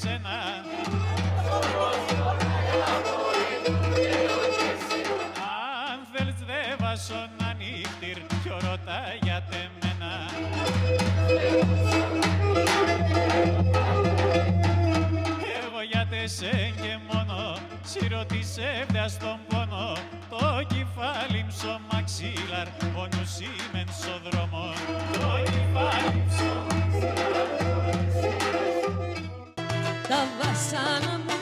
σένα. Αν θέλεις δε βάσω να νύχτηρ κι ρώτα για τεμένα. Εγώ για τεσέν και μόνο σιρωτήσε βδea στον πόνο, το κεφάλι μσο μαξίλαρ, ο νους είμαι στο δρόμο. Το κεφάλι μσο μαξίλαρ. Τα βασάνα μου